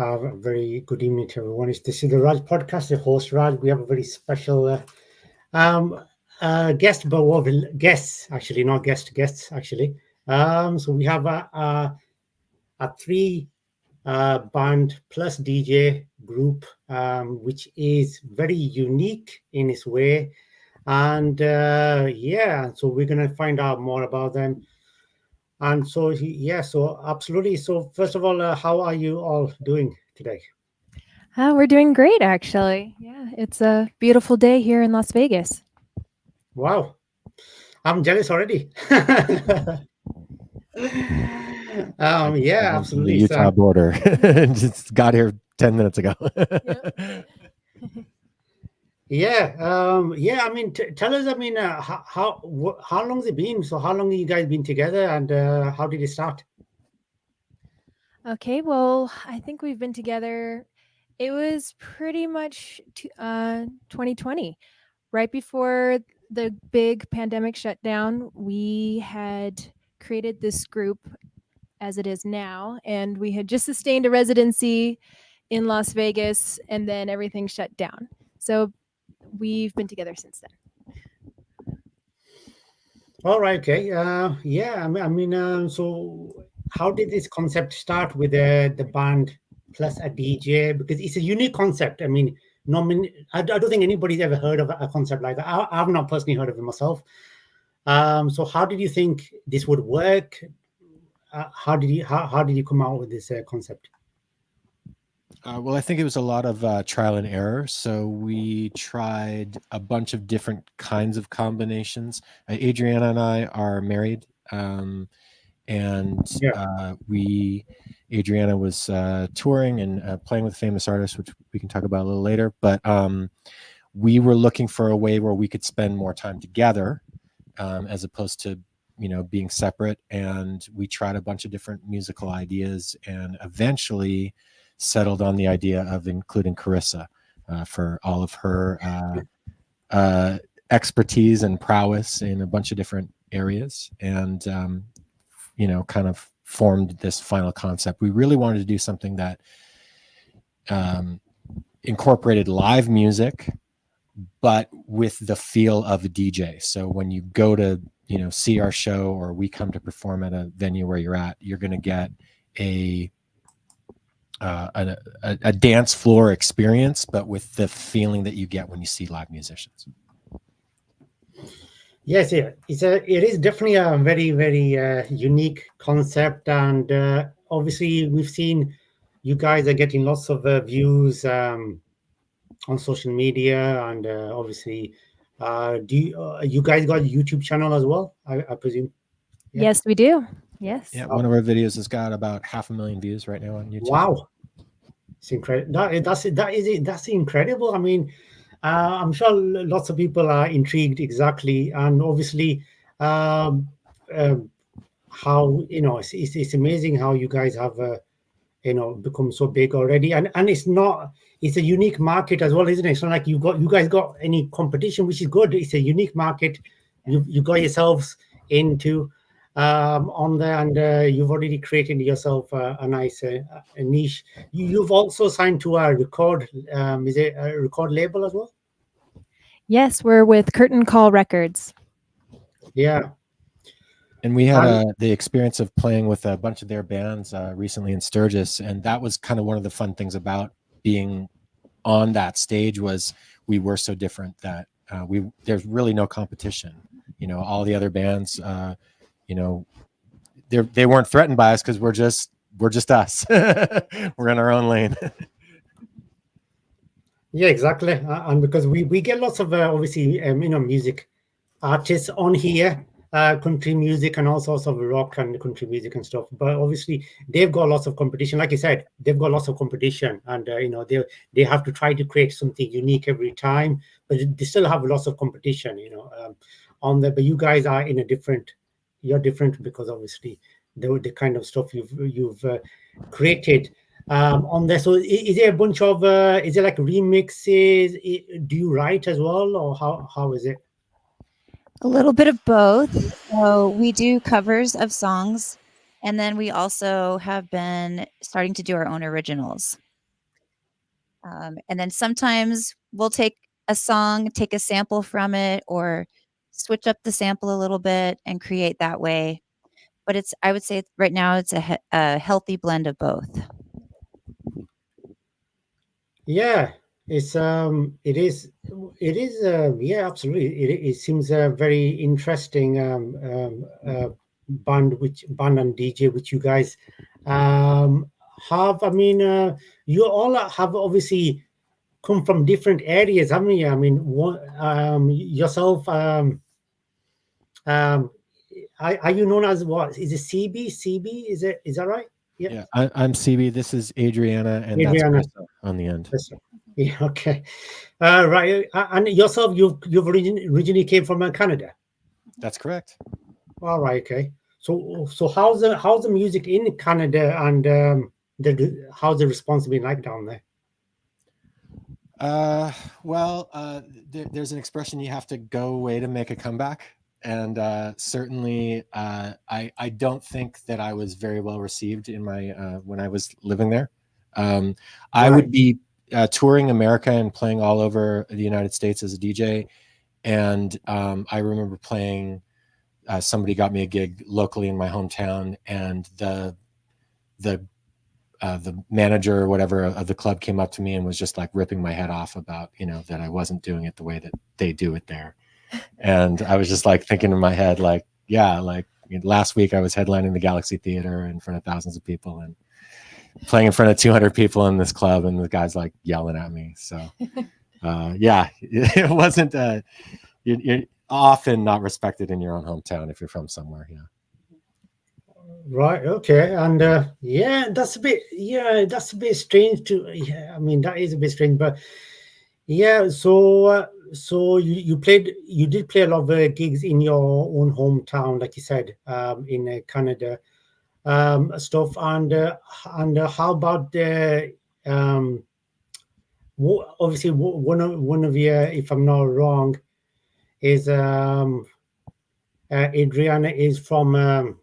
Very good evening to everyone. This is the Raj Podcast, the host Raj. We have a very special um, guest, but guests actually, not guests actually. So we have a three band plus DJ group, which is very unique in its way. And yeah, so we're going to find out more about them. And so, yeah, so absolutely. So, first of all, how are you all doing today? We're doing great, actually. Yeah, it's a beautiful day here in Las Vegas. Wow, I'm jealous already. Yeah, On the absolutely. Utah So, border. Just got here 10 minutes ago. yeah, yeah. I mean, tell us. I mean, how long has it been? So, how long have you guys been together, and how did it start? Okay, well, I think we've been together. It was pretty much 2020, right before the big pandemic shut down. We had created this group as it is now, and we had just sustained a residency in Las Vegas, and then everything shut down. So we've been together since then. All right. Okay. Yeah. So how did this concept start with the band plus a DJ? Because it's a unique concept. I mean, no, I don't think anybody's ever heard of a concept like that. I've not personally heard of it myself. So how did you think this would work? How did you come out with this concept? Well, I think it was a lot of trial and error. So we tried a bunch of different kinds of combinations. Adriana and I are married. And Yeah. Adriana was touring and playing with famous artists, which we can talk about a little later. But we were looking for a way where we could spend more time together as opposed to, being separate. And we tried a bunch of different musical ideas and eventually settled on the idea of including Carissa for all of her expertise and prowess in a bunch of different areas. And kind of formed this final concept. We really wanted to do something that incorporated live music, but with the feel of a DJ. So when you go to, see our show, or we come to perform at a venue where you're at, you're going to get a dance floor experience, but with the feeling that you get when you see live musicians. Yes, yeah, it is definitely a very very unique concept, and obviously we've seen you guys are getting lots of views on social media, and obviously, do you guys got a YouTube channel as well? I presume. Yeah. Yes, we do. Yes. Yeah, one of our videos has got about 500,000 views right now on YouTube. Wow, it's incredible. That's incredible. I mean, I'm sure lots of people are intrigued exactly, and obviously, um, how it's amazing how you guys have become so big already, and it's a unique market as well, isn't it? It's not like you guys got any competition, which is good. It's a unique market. You got yourselves into on there, and you've already created yourself a nice a niche. You've also signed to a record. Is it a record label as well? Yes, we're with Curtain Call Records. Yeah. And we had the experience of playing with a bunch of their bands recently in Sturgis, and that was kind of one of the fun things about being on that stage was we were so different that there's really no competition. All the other bands, they weren't threatened by us because we're just us. We're in our own lane. Yeah, exactly. And because we get lots of obviously music artists on here, country music and all sorts of rock and country music and stuff. But obviously they've got lots of competition. Like you said, they've got lots of competition, and they have to try to create something unique every time. But they still have lots of competition, on there. But you guys are in a different. You're different because obviously the kind of stuff you've created. On there, so is there a bunch of is it like remixes? Do you write as well, or how is it? A little bit of both. So we do covers of songs, and then we also have been starting to do our own originals. And then sometimes we'll take a song, take a sample from it, or switch up the sample a little bit and create that way. But I would say right now it's a healthy blend of both. Yeah, it is yeah, absolutely. It seems a very interesting band and DJ which you guys have. I mean, you all have obviously come from different areas, haven't you? I mean, yourself, um, are you known as what? Is it CB? CB? Is that right? Yeah, Yeah, I'm CB. This is Adriana, and that's Adriana. Krista on the end. Yes, sir. Yeah, okay. Right. And yourself, you've originally came from Canada. That's correct. All right. Okay. So how's the music in Canada, and how's the response been like down there? There's an expression, you have to go away to make a comeback. And certainly, I don't think that I was very well received in my when I was living there. I would be touring America and playing all over the United States as a DJ. And I remember playing, somebody got me a gig locally in my hometown, and the manager or whatever of the club came up to me and was just like ripping my head off about, that I wasn't doing it the way that they do it there. And I was just like thinking in my head, like, yeah, like last week I was headlining the Galaxy Theater in front of thousands of people and playing in front of 200 people in this club, and the guy's like yelling at me. So yeah, it wasn't you're often not respected in your own hometown if you're from somewhere. Yeah. Right. Okay. And yeah, that's a bit strange to. Yeah, I mean that is a bit strange, but yeah. So you did play a lot of gigs in your own hometown, like you said, in Canada, stuff. And how about obviously one of you, if I'm not wrong, is Adriana is from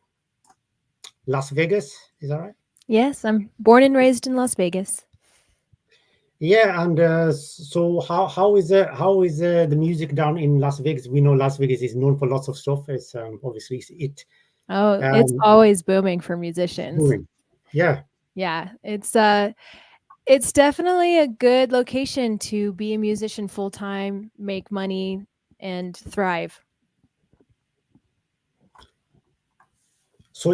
Las Vegas. Is that right? Yes, I'm born and raised in Las Vegas. Yeah, and so how is the music down in Las Vegas? We know Las Vegas is known for lots of stuff. It's obviously It's always booming for musicians. booming. Yeah. Yeah, it's definitely a good location to be a musician full time, make money, and thrive. So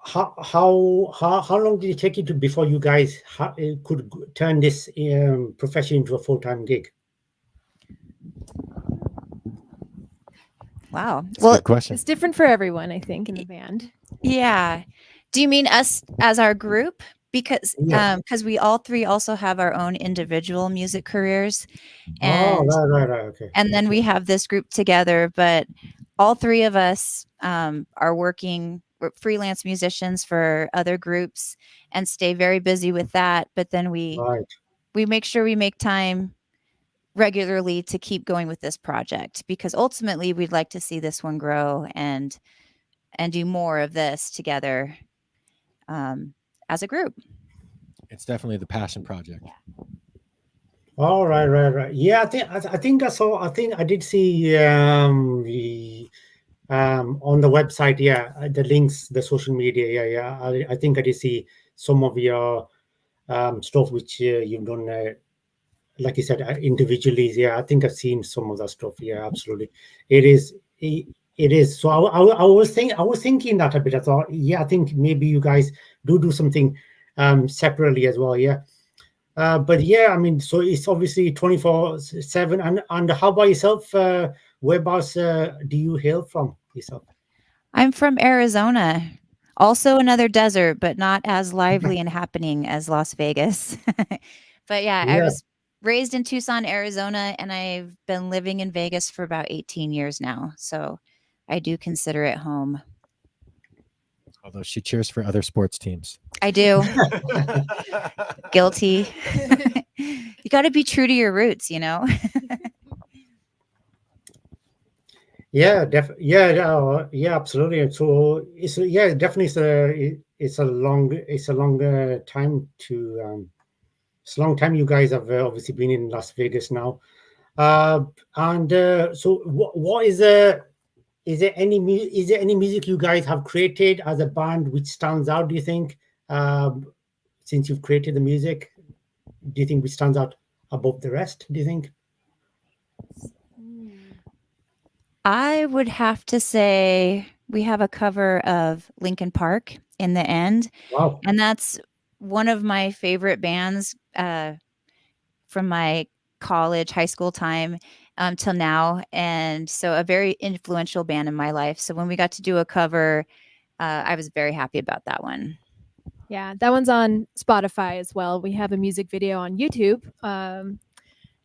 how long did it take you before you guys could turn this profession into a full-time gig? Wow. That's a good question. It's different for everyone, I think, in the band. Yeah. Do you mean us as our group? Because Yeah. we all three also have our own individual music careers, Oh, and right. Okay. and then we have this group together. But all three of us are working, we're freelance musicians for other groups, and stay very busy with that. But then we make sure we make time regularly to keep going with this project, because ultimately we'd like to see this one grow and do more of this together as a group. It's definitely the passion project. All right. Yeah, I think I saw. I think I did see on the website. Yeah, the links, the social media. Yeah. I think I did see some of your stuff which you've done. Like you said, individually. Yeah, I think I've seen some of that stuff. Yeah, absolutely. It is. It is. So I was thinking that a bit. I thought, yeah, I think maybe you guys do something separately as well. Yeah. But yeah, I mean, so it's obviously 24/7. And how about yourself? Whereabouts do you hail from yourself? I'm from Arizona, also another desert, but not as lively and happening as Las Vegas. But yeah, I Yeah. was raised in Tucson, Arizona, and I've been living in Vegas for about 18 years now. So I do consider it home. Although she cheers for other sports teams. I do. Guilty. You got to be true to your roots, you know? Yeah, yeah, absolutely. So definitely it's a long time to It's a long time you guys have obviously been in Las Vegas now. And so, what is there any music you guys have created as a band which stands out? Do you think, since you've created the music, do you think which stands out above the rest? Do you think? I would have to say we have a cover of Linkin Park, In the End, Wow. and that's one of my favorite bands from my college, high school time till now, and so a very influential band in my life. So when we got to do a cover, I was very happy about that one. Yeah, that one's on Spotify as well. We have a music video on YouTube.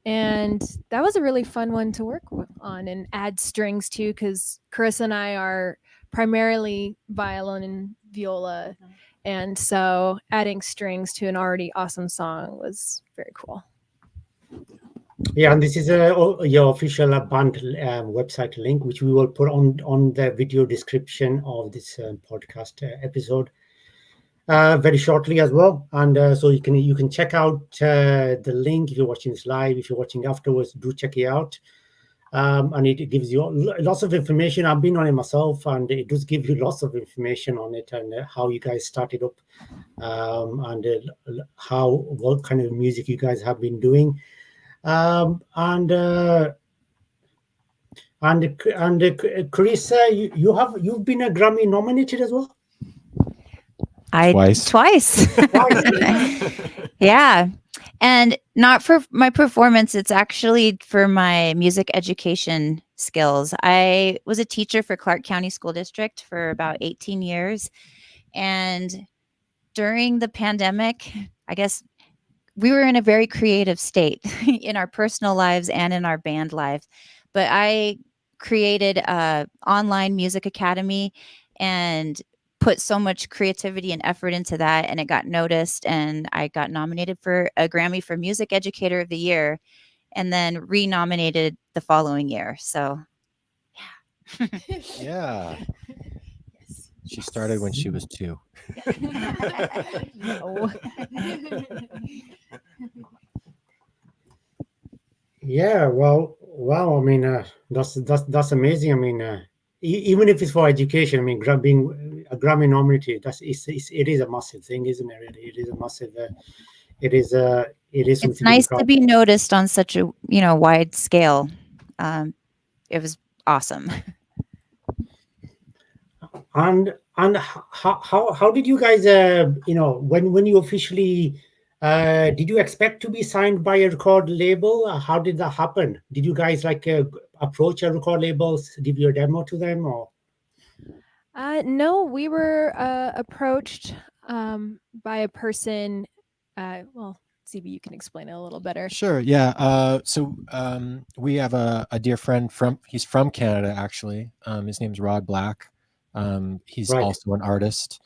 And that was a really fun one to work on and add strings to, because Carissa and I are primarily violin and viola. And so adding strings to an already awesome song was very cool. Yeah, and this is your official band website link, which we will put on the video description of this podcast episode very shortly as well. And so you can check out the link if you're watching this live. If you're watching afterwards, do check it out. And it gives you lots of information. I've been on it myself, and it does give you lots of information on it and how you guys started up, and what kind of music you guys have been doing. And Carissa, you've been a Grammy nominated as well. Twice. Yeah. And not for my performance, it's actually for my music education skills. I was a teacher for Clark County School District for about 18 years. And during the pandemic, I guess we were in a very creative state in our personal lives and in our band lives. But I created an online music academy and put so much creativity and effort into that, and it got noticed, and I got nominated for a Grammy for Music Educator of the Year, and then re-nominated the following year. So yeah. Yeah. She started when she was 2. No. Yeah, well, wow. I mean, that's amazing. I mean, even if it's for education, I mean, being a Grammy nominated, it is a massive thing, isn't it? Really, it is a massive. It is something. It's nice to be noticed on such a wide scale. It was awesome. And how did you guys when you officially did you expect to be signed by a record label? How did that happen? Did you guys approach a record label, give you a demo to them, or? No, we were approached by a person. Well, CB, you can explain it a little better. Sure. Yeah. So we have a dear friend he's from Canada, actually. His name's Rod Black. He's Right. also an artist,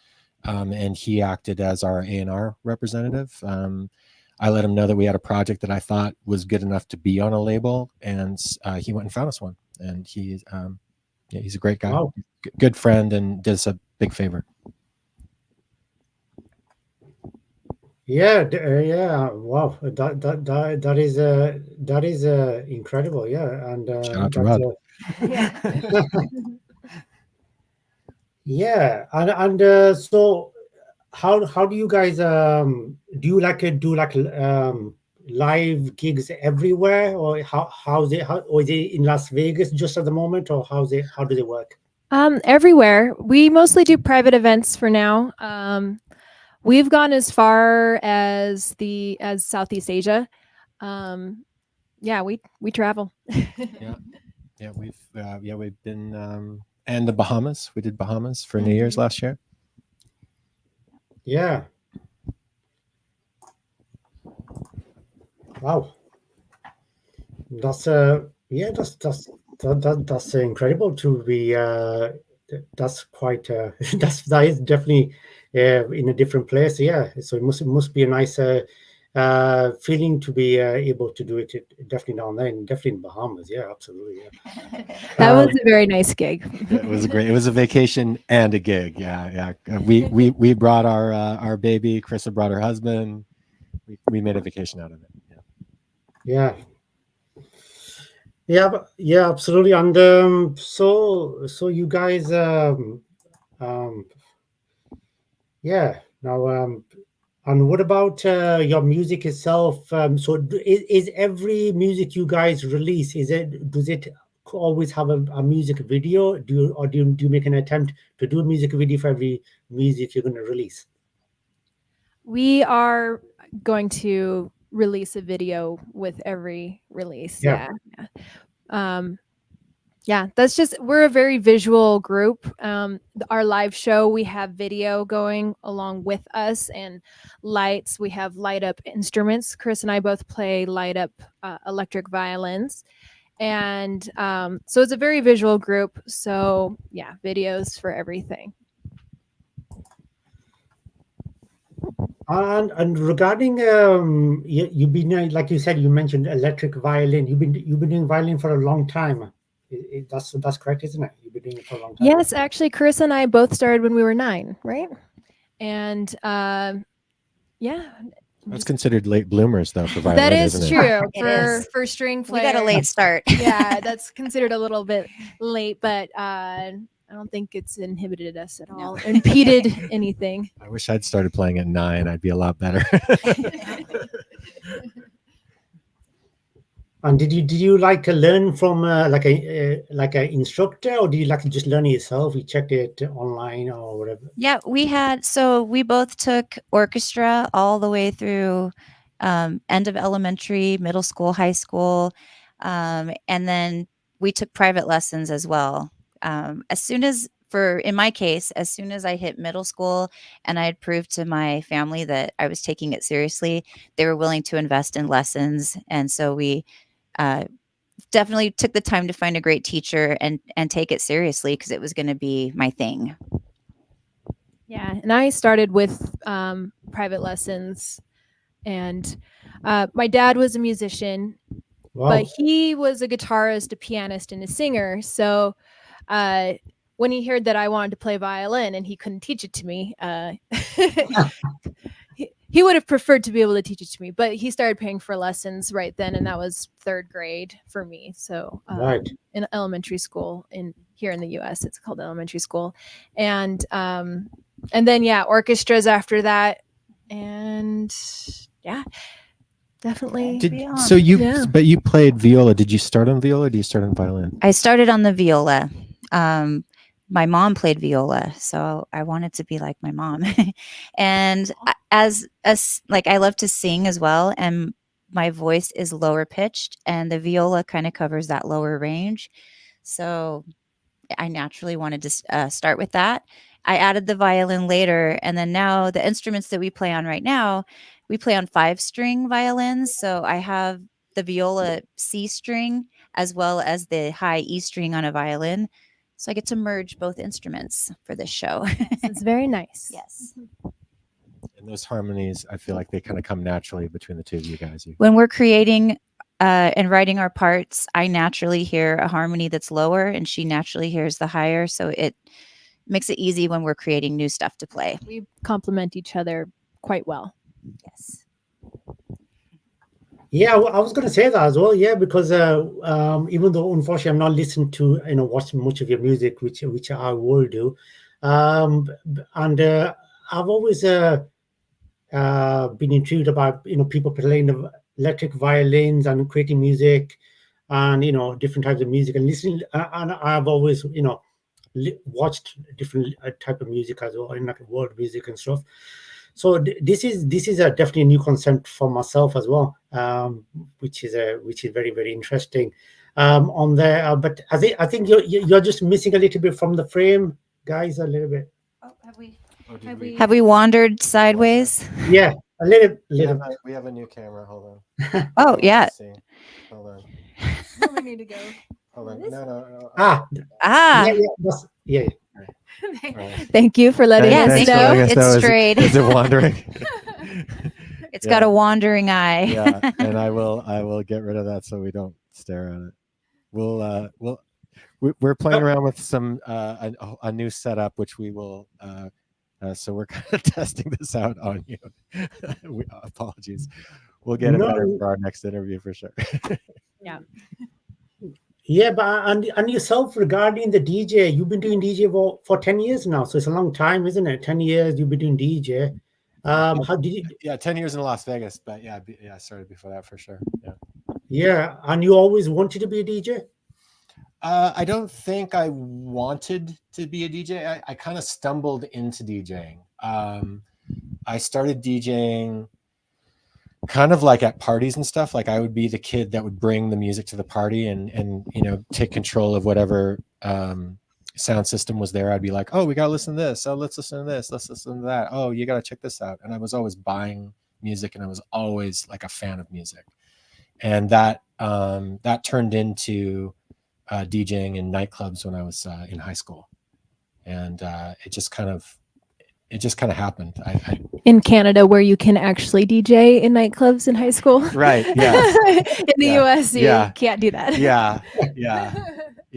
and he acted as our A&R representative. I let him know that we had a project that I thought was good enough to be on a label, and he went and found us one. And he's a great guy, Wow. good friend, and does a big favor. Yeah, yeah. Wow, that is incredible. Yeah, and Shout out to Rod. Yeah. Yeah, and so how do you guys do you do live gigs everywhere, or how's it, or is it in Las Vegas just at the moment, or how does it work? Everywhere. We mostly do private events for now. We've gone as far as Southeast Asia. Yeah, we travel. Yeah, we've been and the Bahamas. We did Bahamas for New Year's last year. Yeah. Wow. That's that's incredible to be. That's quite. That is definitely in a different place. Yeah. So it must be a nice feeling to be able to do it definitely down there, and definitely in Bahamas. Yeah, absolutely. Yeah. That was a very nice gig. It was great. It was a vacation and a gig. Yeah. We brought our baby. Krista brought her husband. we made a vacation out of it. Yeah. Yeah, absolutely. And so you guys, um, yeah. Now, and what about your music itself? Is every music you guys release, does it always have a music video? Do you make an attempt to do a music video for every music you're going to release? We are going to release a video with every release. Yeah. Yeah. Yeah, that's just, we're a very visual group. Our live show, we have video going along with us, and lights. We have light up instruments. Chris and I both play light up electric violins. And so it's a very visual group. So yeah, videos for everything. And regarding you've been like you said, you mentioned electric violin. You've been doing violin for a long time. That's correct, isn't it? You've been doing it for a long time. Yes, actually, Chris and I both started when we were 9, right? And yeah, That's considered late bloomers though for violin. that is isn't true it? for string We players. got a late start. Yeah, that's considered a little bit late, but I don't think it's inhibited us at all, impeded anything. I wish I'd started playing at 9. I'd be a lot better. And did you like to learn from like a instructor, or do you like to just learn it yourself? You checked it online or whatever? Yeah, we both took orchestra all the way through end of elementary, middle school, high school, and then we took private lessons as well. In my case, as soon as I hit middle school and I had proved to my family that I was taking it seriously, they were willing to invest in lessons, and so we definitely took the time to find a great teacher and take it seriously because it was going to be my thing. Yeah, and I started with private lessons, and my dad was a musician, Wow. but he was a guitarist, a pianist, and a singer. So when he heard that I wanted to play violin and he couldn't teach it to me, he would have preferred to be able to teach it to me, but he started paying for lessons right then, and that was 3rd grade for me. So Right. in elementary school here in the U.S., it's called elementary school, and then yeah, orchestras after that, and yeah, definitely. But you played viola. Did you start on viola? Or do you start on violin? I started on the viola. My mom played viola, so I wanted to be like my mom. And as like I love to sing as well, and my voice is lower pitched, and the viola kind of covers that lower range. So I naturally wanted to start with that. I added the violin later, and then now the instruments that we play on right now, we play on 5-string violins. So I have the viola C string as well as the high E string on a violin. So I get to merge both instruments for this show. It's very nice. Yes. And those harmonies, I feel like they kind of come naturally between the two of you guys. When we're creating and writing our parts, I naturally hear a harmony that's lower, and she naturally hears the higher. So it makes it easy when we're creating new stuff to play. We complement each other quite well. Yes. Yeah, I was going to say that as well. Yeah, because even though unfortunately I'm not listening to watch much of your music, which I will do, and I've always been intrigued about people playing the electric violins and creating music, and different types of music and listening. And I've always watched different type of music as well, like world music and stuff. So this is definitely a new concept for myself as well, which is very, very interesting. On there, but I think you're just missing a little bit from the frame, guys, a little bit. Oh, Have we wandered sideways? Yeah, a little. We have a new camera. Hold on. Oh, yeah. Hold on. we need to go. Hold on. No. Ah. Yeah. Thank you for letting Yes, us Thanks for know. letting us know. It's straight. Is it wandering? It's got a wandering eye. Yeah, and I will get rid of that so we don't stare at it. We're playing around with some a new setup, which we will So we're kind of testing this out on you. Apologies. We'll get it better for our next interview for sure. Yeah. Yeah, but and yourself regarding the DJ, you've been doing DJ for 10 years now, so it's a long time, isn't it? 10 years you've been doing DJ. How did you? Yeah, 10 years in Las Vegas, but yeah, I started before that for sure. Yeah. Yeah, and you always wanted to be a DJ? I don't think I wanted to be a DJ. I kind of stumbled into DJing. I started DJing kind of like at parties and stuff. Like I would be the kid that would bring the music to the party and take control of whatever sound system was there. I'd be like, oh, we got to listen to this. Oh, let's listen to this. Let's listen to that. Oh, you got to check this out. And I was always buying music, and I was always like a fan of music. And that turned into DJing in nightclubs when I was in high school. And it just kind of happened. In Canada, where you can actually DJ in nightclubs in high school. Right. Yeah. In the US, you can't do that. Yeah.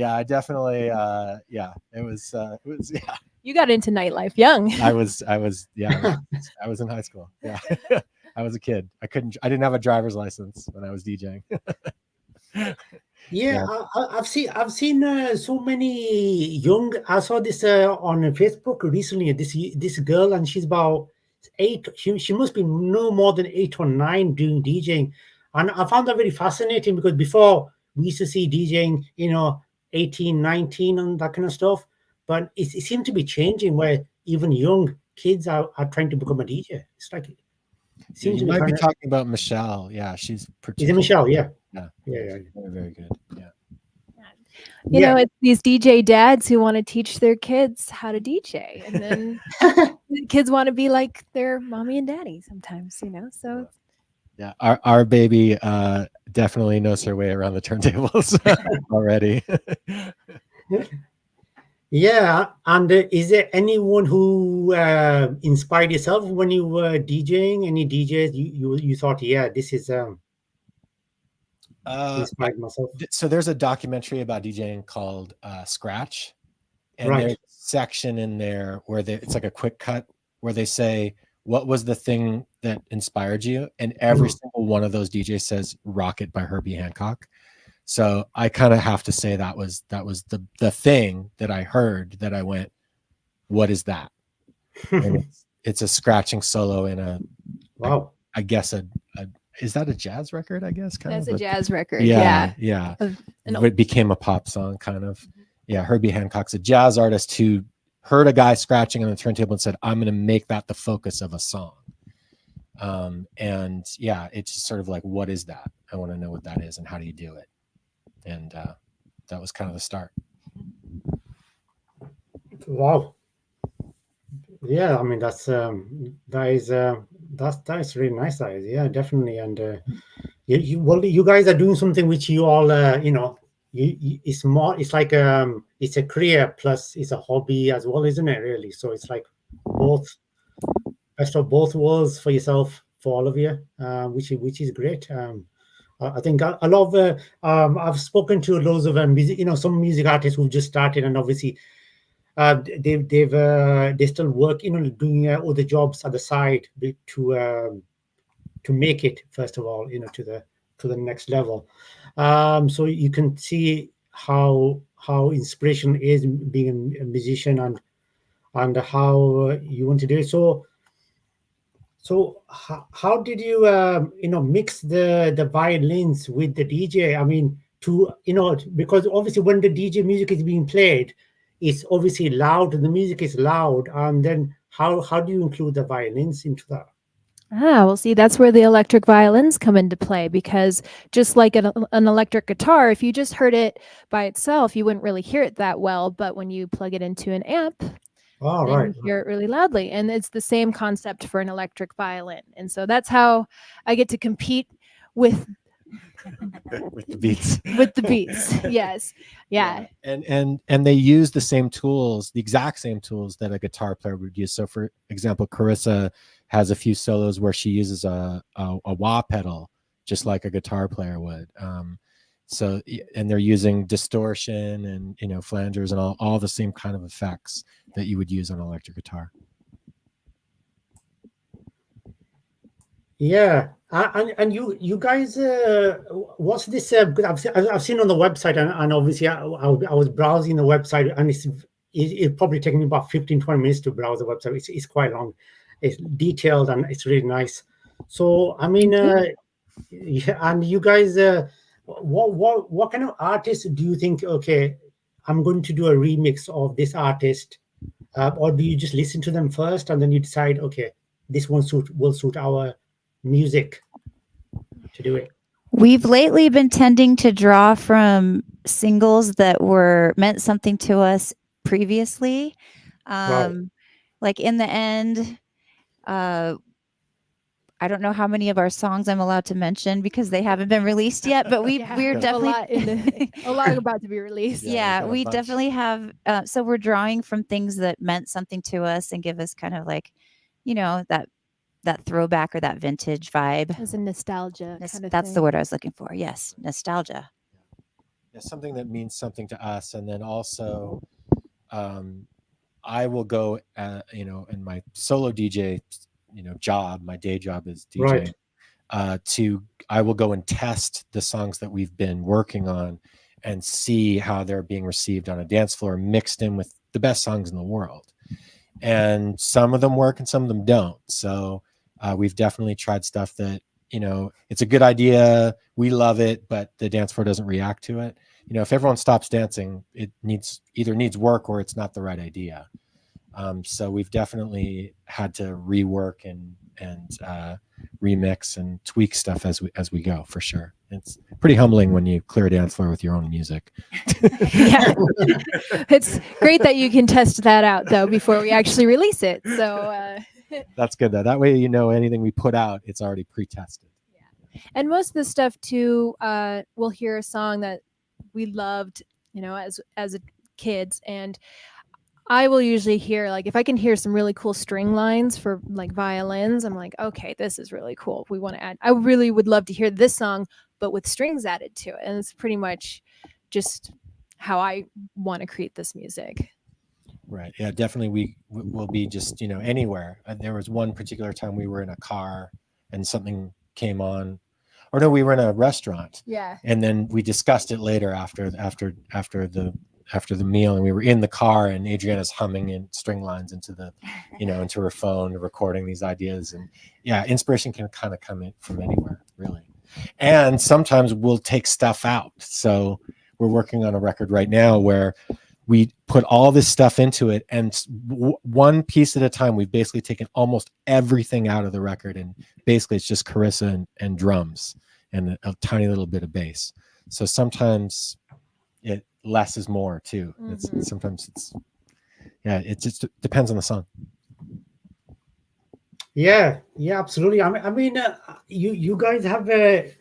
I definitely. It was. Yeah. You got into nightlife young. I was in high school. Yeah. I was a kid. I didn't have a driver's license when I was DJing. Yeah. I've seen so many young. I saw this on Facebook recently. This girl, and she's about 8. She must be no more than 8 or 9 doing DJing, and I found that very fascinating because before we used to see DJing, 18, 19, and that kind of stuff. But it seemed to be changing where even young kids are trying to become a DJ. It's like you might be talking about Michelle. Yeah, she's. Is it Michelle? Yeah. Yeah. Very, very good. Yeah. You know, it's these DJ dads who want to teach their kids how to DJ, and then the kids want to be like their mommy and daddy sometimes. So. Yeah, our baby definitely knows her way around the turntables already. Yeah, and is there anyone who inspired yourself when you were DJing? Any DJs you thought, yeah, this is inspired myself? So there's a documentary about DJing called Scratch, and Right. there's a section in there where it's like a quick cut where they say, what was the thing that inspired you? And every single one of those DJs says Rocket by Herbie Hancock. So I kind of have to say that was the thing that I heard that I went, what is that? And it's a scratching solo in a, wow. I guess is that a jazz record? I guess That's a jazz record. Yeah. And It became a pop song kind of. Yeah. Herbie Hancock's a jazz artist who heard a guy scratching on the turntable and said, I'm going to make that the focus of a song. And yeah, it's just sort of like, what is that? I want to know what that is and how do you do it? And that was kind of the start. Wow. Yeah, I mean that's really nice. That is, yeah, definitely. And you guys are doing something which you all it's more. It's like it's a career plus it's a hobby as well, isn't it? Really. So it's like both, best of both worlds for yourself, for all of you, which is great. I think a lot of I've spoken to loads of music, some music artists who've just started, and obviously they still work, doing other jobs at the side to make it, first of all, to the next level. So you can see how inspiration is being a musician and how you want to do it. So how did you mix the violins with the DJ? I mean, because obviously when the DJ music is being played, it's obviously loud and the music is loud. And then how do you include the violins into that? Well, see, that's where the electric violins come into play, because just like an electric guitar, if you just heard it by itself, you wouldn't really hear it that well. But when you plug it into an amp, you hear it really loudly. And it's the same concept for an electric violin. And so that's how I get to compete with the beats. With the beats. Yes. Yeah. And they use the same tools, the exact same tools that a guitar player would use. So for example, Carissa has a few solos where she uses a wah pedal, just like a guitar player would. So, and they're using distortion and, flangers and all the same kind of effects that you would use on an electric guitar. Yeah, and you guys, what's this? Because I've seen on the website, and obviously I was browsing the website, and it probably taking me about 15-20 minutes to browse the website. It's quite long, it's detailed, and it's really nice. So I mean, Thank yeah, and you guys, what kind of artists do you think? Okay, I'm going to do a remix of this artist, or do you just listen to them first and then you decide, okay, this one will suit our music to do it? We've lately been tending to draw from singles that were meant something to us previously. Right. Like in the end, uh, I don't know how many of our songs I'm allowed to mention because they haven't been released yet, but Yeah, we're a definitely lot a lot about to be released. Yeah, we've got a we bunch. definitely have. So we're drawing from things that meant something to us and give us kind of like, that throwback or that vintage vibe. As a nostalgia kind of That's the thing. word I was looking for. Yes, nostalgia. Yeah, something that means something to us, and then also, um, I will go, in my solo DJ, job. My day job is DJ. Right. I will go and test the songs that we've been working on, and see how they're being received on a dance floor, mixed in with the best songs in the world. And some of them work, and some of them don't. So we've definitely tried stuff that it's a good idea. We love it, but the dance floor doesn't react to it. If everyone stops dancing, it either needs work or it's not the right idea. So we've definitely had to rework and remix and tweak stuff as we go, for sure. It's pretty humbling when you clear a dance floor with your own music. Yeah. It's great that you can test that out though before we actually release it. So That's good though. That way, anything we put out, it's already pre-tested. and most of the stuff too, we'll hear a song that we loved, as kids, and I will usually hear, like, if I can hear some really cool string lines for like violins, I'm like, okay, this is really cool. We want to add. I really would love to hear this song, but with strings added to it, and it's pretty much just how I want to create this music. Right. Yeah, definitely. We will be just, anywhere. There was one particular time we were in a car and something came on, or no, we were in a restaurant, Yeah. and then we discussed it later after the meal, and we were in the car, and Adriana's humming in string lines into her phone, recording these ideas. And yeah, inspiration can kind of come in from anywhere, really. And sometimes we'll take stuff out. So we're working on a record right now where we put all this stuff into it, and one piece at a time, we've basically taken almost everything out of the record, and basically it's just Carissa and drums and a tiny little bit of bass. So sometimes less is more too. Sometimes it just depends on the song. Yeah, absolutely. I mean, you guys have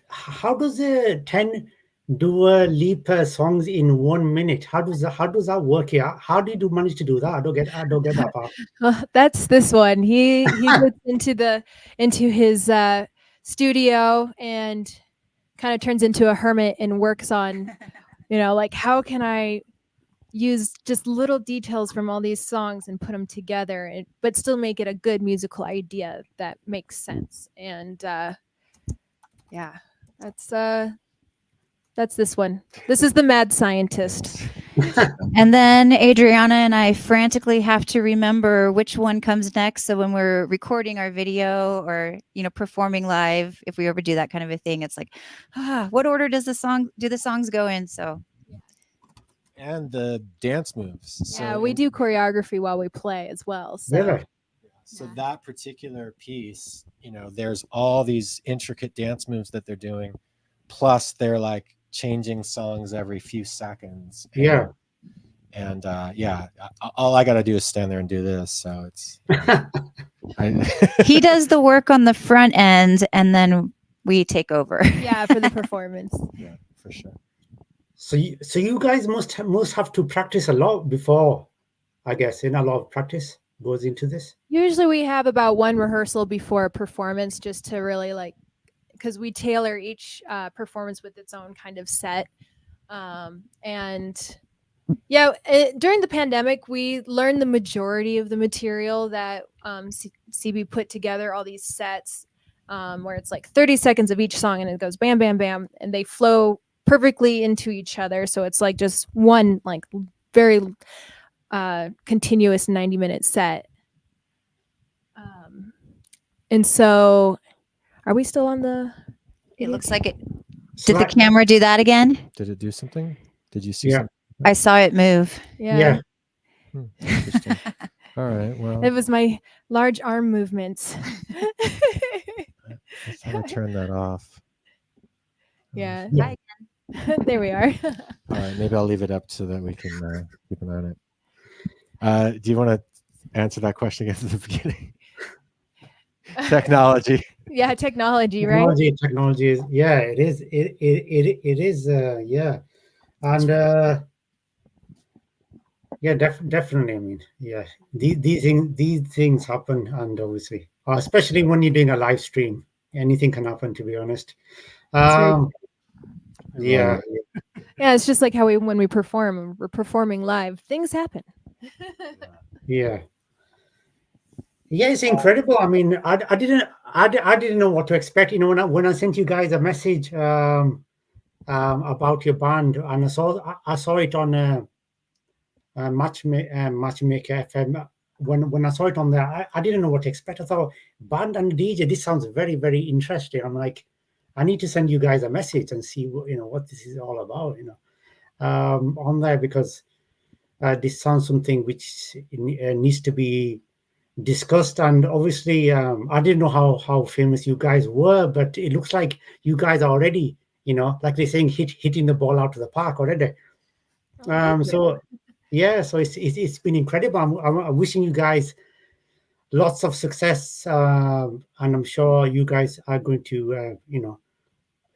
how does a 10 Dua Lipa songs in 1 minute? How does that work here? How did you manage to do that? I don't get that part. Well, that's this one. He gets into his studio and kind of turns into a hermit and works on, like, how can I use just little details from all these songs and put them together, but still make it a good musical idea that makes sense. And yeah, that's this one. This is the mad scientist. And then Adriana and I frantically have to remember which one comes next. So when we're recording our video or, performing live, if we ever do that kind of a thing, it's like, what order do the songs go in? So. And the dance moves. Yeah, we do choreography while we play as well. So. Really? So that particular piece, there's all these intricate dance moves that they're doing, plus they're like changing songs every few seconds. Yeah. And all I got to do is stand there and do this. So it's he does the work on the front end, and then we take over. Yeah, for the performance. Yeah, for sure. So you guys must have to practice a lot before, I guess. And a lot of practice goes into this. Usually we have about one rehearsal before a performance, just to really because we tailor each performance with its own kind of set. And yeah, during the pandemic, we learned the majority of the material that CB put together, all these sets. where it's like 30 seconds of each song and it goes bam, bam, bam, and they flow perfectly into each other. So it's like just one like very continuous 90-minute set. And so are we still on the It looks like it. Did the Slide- camera do that again? Did it do something? Did you see Yeah. something? I saw it move. Yeah. Interesting. All right. Well, It was my large arm movements. I thought I turned that off. Yeah. Yeah. There we are. All right. Maybe I'll leave it up so that we can keep an eye on it. Do you want to answer that question again at the beginning? Technology. Yeah, technology, right? Technology is, yeah, it is. It is. Yeah, and yeah, definitely. I mean, yeah, these things happen, and obviously, especially when you're doing a live stream, anything can happen. To be honest, very yeah, Yeah, it's just like how when we perform, we're performing live, things happen. yeah. Yeah, it's incredible. I mean, I didn't know what to expect. You know, when I sent you guys a message about your band, and I saw it on Matchmaker FM. When I saw it on there, I didn't know what to expect. I thought band and DJ. This sounds very, very interesting. I'm like, I need to send you guys a message and see what this is all about. On there, because this sounds something which needs to be discussed. And obviously, I didn't know how famous you guys were, but it looks like you guys are already, like they're saying, hitting the ball out of the park already. So yeah, so it's been incredible. I'm wishing you guys lots of success, and I'm sure you guys are going to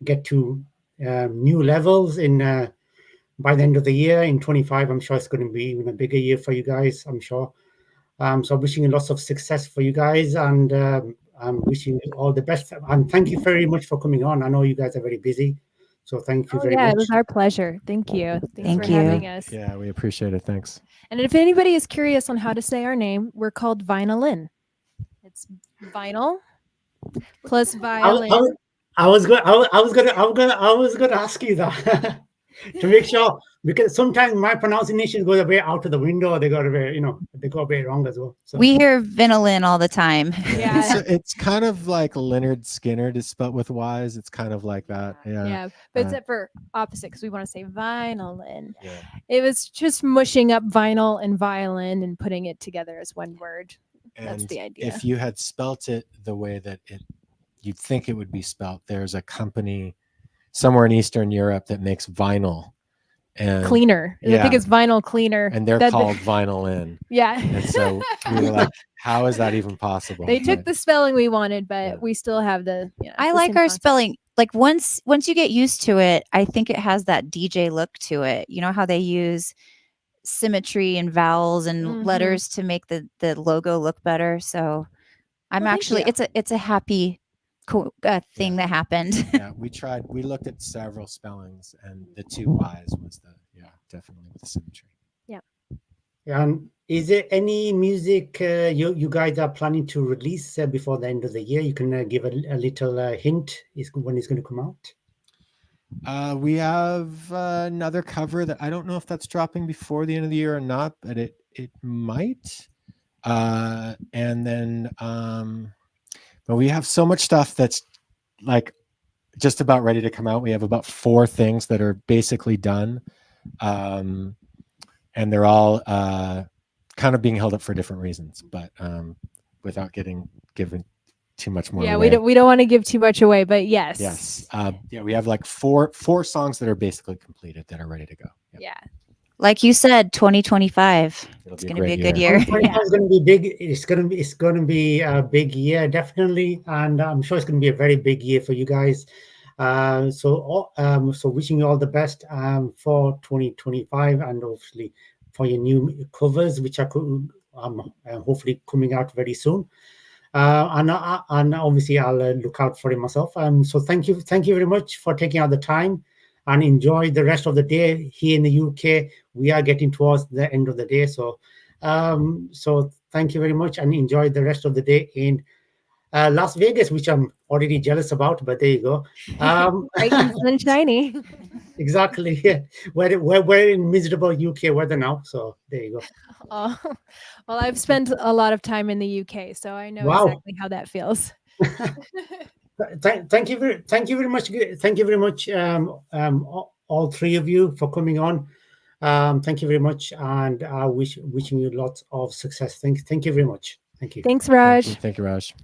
get to new levels in by the end of the year in 25. I'm sure it's going to be even a bigger year for you guys, I'm sure. So I'm wishing you lots of success for you guys, and I'm wishing you all the best. And thank you very much for coming on. I know you guys are very busy, so thank you very Yeah, much. it was our pleasure. Thank you. Thanks Thank for you. having us. Yeah, we appreciate it. Thanks. And if anybody is curious on how to say our name, we're called VYNILYN. It's vinyl plus violin. I was going to ask you that to make sure, because sometimes my pronunciation goes a bit out of the window. They got a bit, they go a bit wrong as well. So. We hear VYNILYN all the time. Yeah. It's kind of like Leonard Skinner to spell with Y's. It's kind of like that. Yeah. Yeah, but except for opposite, because we want to say VYNILYN. Yeah. It was just mushing up vinyl and violin and putting it together as one word. That's And the idea. if you had spelt it the way that you'd think it would be spelt, there's a company somewhere in Eastern Europe that makes vinyl and Cleaner. I think it's vinyl cleaner. and they're called VYNILYN. Yeah. And so we were like, how is that even possible? They took But the spelling we wanted, but Yeah. we still have the. I the like same our concept. spelling. Like once you get used to it, I think it has that DJ look to it. You know how they use symmetry and vowels and Mhm. letters to make the logo look better. So I'm Well, thank actually you. it's a happy thing that happened. yeah, we looked at several spellings, and the two Y's was definitely with the symmetry. And is there any music you guys are planning to release before the end of the year? You can give a little hint when it's going to come out. We have another cover that I don't know if that's dropping before the end of the year or not, but it might. And then, but we have so much stuff that's like just about ready to come out. We have about 4 things that are basically done, and they're all kind of being held up for different reasons. But without given too much more. Yeah, away. we don't want to give too much away, but yes. Yes. Yeah, we have like four songs that are basically completed that are ready to go. Yep. Yeah. Like you said, 2025. It'll It's be a going to be a great good year. year. It's going to be big. It's going to be a big year, definitely, and I'm sure it's going to be a very big year for you guys. So wishing you all the best for 2025, and obviously for your new covers, which are hopefully coming out very soon. And obviously I'll look out for it myself. So thank you very much for taking out the time, and enjoy the rest of the day here in the UK. We are getting towards the end of the day, so thank you very much, and enjoy the rest of the day in Las Vegas, which I'm already jealous about, but there you go. Bright and sunshiny. Exactly. Yeah. We're in miserable UK weather now, so there you go. Oh, well, I've spent a lot of time in the UK, so I know Wow. exactly how that feels. Thank you very much. Thank you very much, all three of you for coming on. Thank you very much, and wishing you lots of success. Thank you very much. Thank you. Thanks, Raj. Thank you, Raj.